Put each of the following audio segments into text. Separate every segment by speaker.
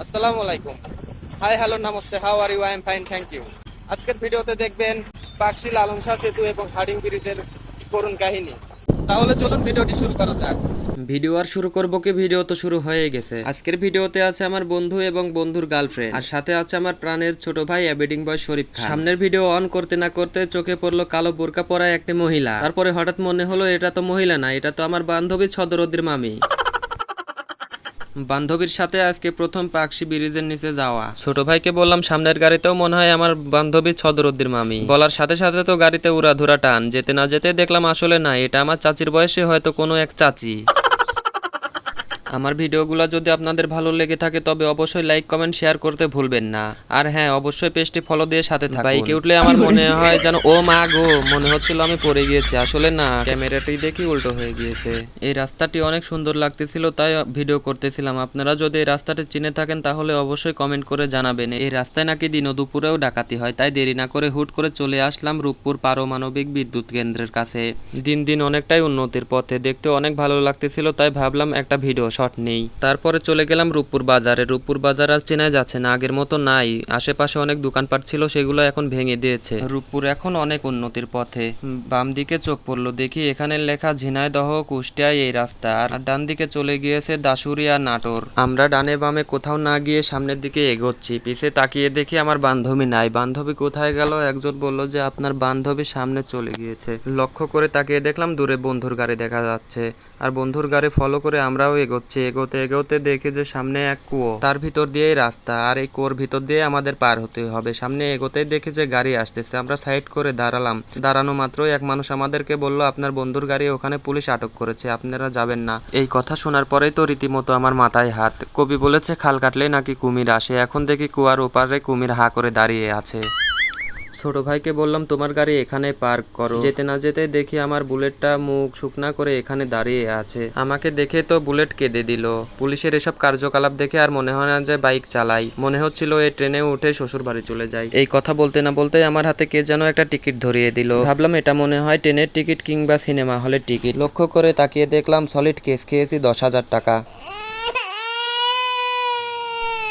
Speaker 1: আসসালামু আলাইকুম। Hi, hello, নমস্তে, how are you? I am fine, thank you. আজকের ভিডিওতে দেখবেন পাকশি লালন শাহ সেতু এবং হার্ডিং ব্রিজের করুণ কাহিনী। তাহলে চলুন ভিডিওটি শুরু করা যাক। ভিডিও আর শুরু করব কি, ভিডিও তো শুরু হয়ে গেছে। আজকের ভিডিওতে আছে আমার বন্ধু এবং বন্ধুর গার্লফ্রেন্ড, আর সাথে আছে আমার প্রাণের ছোট ভাই অ্যাবেডিং বয় শরীফ খান। সামনের ভিডিও অন করতে না করতে চোখে পড়লো কালো বোরকা পরা একটা মহিলা। তারপরে হঠাৎ মনে হলো এটা তো মহিলা না, এটা তো আমার বান্ধবী ছদরদির মামি। বান্ধবীর সাথে আজকে প্রথম পাকশি ব্রিজের নিচে যাওয়া। ছোট ভাইকে বললাম সামনের গাড়িতেও মনে হয় আমার বান্ধবী ছদরুদ্দির মামি। বলার সাথে সাথে তো গাড়িতে উড়াধুরা টান। যেতে না যেতে দেখলাম আসলে না, এটা আমার চাচির বয়সে হয়তো কোনো এক চাচি। আমার ভিডিওগুলো যদি আপনাদের ভালো লেগে থাকে তবে অবশ্যই লাইক কমেন্ট শেয়ার করতে ভুলবেন না। আর হ্যাঁ, অবশ্যই পেজটি ফলো দিয়ে সাথে থাকুন। বাইকে উঠলে আমার মনে হয় যেন ও মা গো, মনে হচ্ছিল আমি পড়ে গিয়েছি, আসলে না, ক্যামেরাটি দেখি উল্টো হয়ে গিয়েছে। এই রাস্তাটি অনেক সুন্দর লাগতেছিল তাই ভিডিও করতেছিলাম। আপনারা যদি এই রাস্তাটি চিনে থাকেন তাহলে অবশ্যই কমেন্ট করে জানাবেন। এই রাস্তায় নাকি দিন দুপুরেও ডাকাতি হয়, তাই দেরি না করে হুট করে চলে আসলাম রূপপুর পারমাণবিক বিদ্যুৎ কেন্দ্রের কাছে। দিন দিন অনেকটাই উন্নতির পথে, দেখতে অনেক ভালো লাগতেছিল তাই ভাবলাম একটা ভিডিও শট নেই। তারপরে চলে গেলাম রূপপুর বাজারে। রূপপুর বাজার আর চেনা যাচ্ছে না, আগের মতো নাই। আশেপাশে অনেক দোকানপাট ছিল, সেগুলো এখন ভেঙে দিয়েছে। রূপপুর এখন অনেক উন্নতির পথে। বাম দিকে চোখ পড়লো, দেখি এখানে লেখা ঝিনাইদহ কুষ্টিয়ায় এই রাস্তা, আর ডান দিকে চলে গিয়েছে দাসুরি আর নাটোর। আমরা ডানে বামে কোথাও না গিয়ে সামনের দিকে এগোচ্ছি। পিছে তাকিয়ে দেখি আমার বান্ধবী নাই। বান্ধবী কোথায় গেল? একজন বলল যে আপনার বান্ধবী সামনে চলে গিয়েছে। লক্ষ্য করে তাকিয়ে দেখলাম দূরে বন্ধুর গাড়ি দেখা যাচ্ছে, আর বন্ধুর গাড়ি ফলো করে আমরাও এগোচ্ছি। এগোতে এগোতে দেখি যে সামনে এক কুয়ো, তার ভিতর দিয়েই রাস্তা, আর এই কুয়োর ভিতর দিয়ে আমাদের পার হতে হবে। সামনে এগোতেই দেখি যে গাড়ি আসতেছে। আমরা সাইড করে দাঁড়ালাম। দাঁড়ানো মাত্রই এক মানুষ আমাদেরকে বলল আপনার বন্ধুর গাড়ি ওখানে পুলিশ আটক করেছে, আপনারা যাবেন না। এই কথা শোনার পরেই তো রীতিমতো আমার মাথায় হাত। কবি বলেছে খাল কাটলেই নাকি কুমির আসে, এখন দেখি কুয়ার ওপারে কুমির হা করে দাঁড়িয়ে আছে। ছোট ভাইকে বললাম তোমার গাড়ি এখানে পার্ক করো। যেতে না যেতে দেখি আমার বুলেটটা মুখ শুকনা করে এখানে দাঁড়িয়ে আছে। আমাকে দেখে তো বুলেট কেঁদে দিল। পুলিশের এসব কার্যকলাপ দেখে আর মনে হয় না যে বাইক চালাই, মনে হচ্ছিল এই ট্রেনে উঠে শ্বশুর বাড়ি চলে যাই। এই কথা বলতে না বলতে আমার হাতে কে যেন একটা টিকিট ধরিয়ে দিল। ভাবলাম এটা মনে হয় ট্রেনের টিকিট কিংবা সিনেমা হলের টিকিট। লক্ষ্য করে তাকিয়ে দেখলাম সলিড কেস খেয়েছি 10,000 টাকা।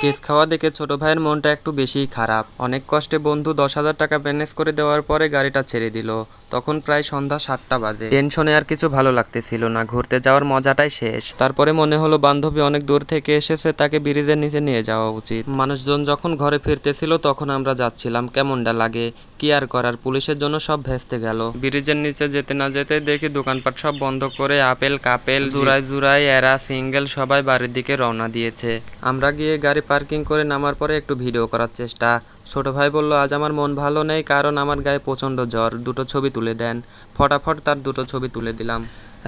Speaker 1: কেস খাওয়া দেখে ছোট ভাইয়ের মনটা একটু বেশিই খারাপ। অনেক কষ্টে বন্ধু 10,000 টাকা ম্যানেজ করে দেওয়ার পরে গাড়িটা ছেড়ে দিল। তখন প্রায় সন্ধ্যা 7টা বাজে। টেনশনে আর কিছু ভালো লাগতেছিল না, ঘুরতে যাওয়ার মজাটাই শেষ। তারপরে মনে হলো বান্ধবী অনেক দূর থেকে এসেছে, তাকে ব্রিজের নিচে নিয়ে যাওয়া উচিত। মানুষজন যখন ঘরে ফিরতেছিল তখন আমরা যাচ্ছিলাম। কেমনটা লাগে, কি আর করার, পুলিশের জন্য সব ভেস্তে গেল। ব্রিজের নিচে যেতে না যেতে দেখি দোকানপাট সব বন্ধ করে আপেল কাপেল জুড়াই জুড়াই এরা সিঙ্গেল সবাই বাড়ির দিকে রওনা দিয়েছে। আমরা গিয়ে গাড়ি পার্কিং করে নামার পরে একটু ভিডিও করার চেষ্টা। ছোট ভাই বলল আজ আমার মন ভালো নেই, কারণ আমার গায়ে প্রচণ্ড জ্বর, দুটো ছবি তুলে দেন। ফটাফট তার দুটো ছবি তুলে দিলাম।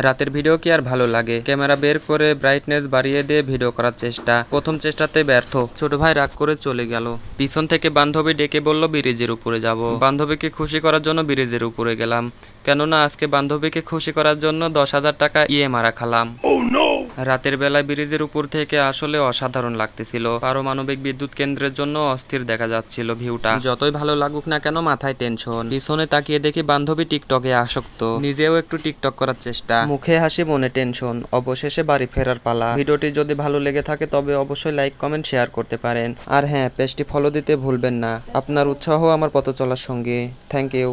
Speaker 1: রাতের ভিডিও কি আর ভালো লাগে, ক্যামেরা বের করে ব্রাইটনেস বাড়িয়ে দিয়ে ভিডিও করার চেষ্টা। প্রথম চেষ্টাতে ব্যর্থ। ছোট ভাই রাগ করে চলে গেল। পিছন থেকে বান্ধবী ডেকে বলল ব্রিজের উপরে যাব। বান্ধবীকে খুশি করার জন্য ব্রিজের উপরে গেলাম, কেননা আজকে বান্ধবীকে খুশি করার জন্য 10,000 টাকা মারা খালাম। রাতের বেলায় ব্রিজের উপর থেকে আসলে অসাধারণ লাগতেছিল। পারমাণবিক বিদ্যুৎ কেন্দ্রের জন্য অস্থির দেখা যাচ্ছিল ভিউটা। যতই ভালো লাগুক না কেন মাথায় টেনশন। পিছনে তাকিয়ে দেখি বান্ধবী টিকটকে আসক্ত, নিজেও একটু টিকটক করার চেষ্টা। মুখে হাসি মনে টেনশন। অবশেষে বাড়ি ফেরার পালা। ভিডিওটি যদি ভালো লেগে থাকে তবে অবশ্যই লাইক কমেন্ট শেয়ার করতে পারেন। আর হ্যাঁ, পেজটি ফলো দিতে ভুলবেন না। আপনার উৎসাহ আমার পথ চলার সঙ্গী। Thank you.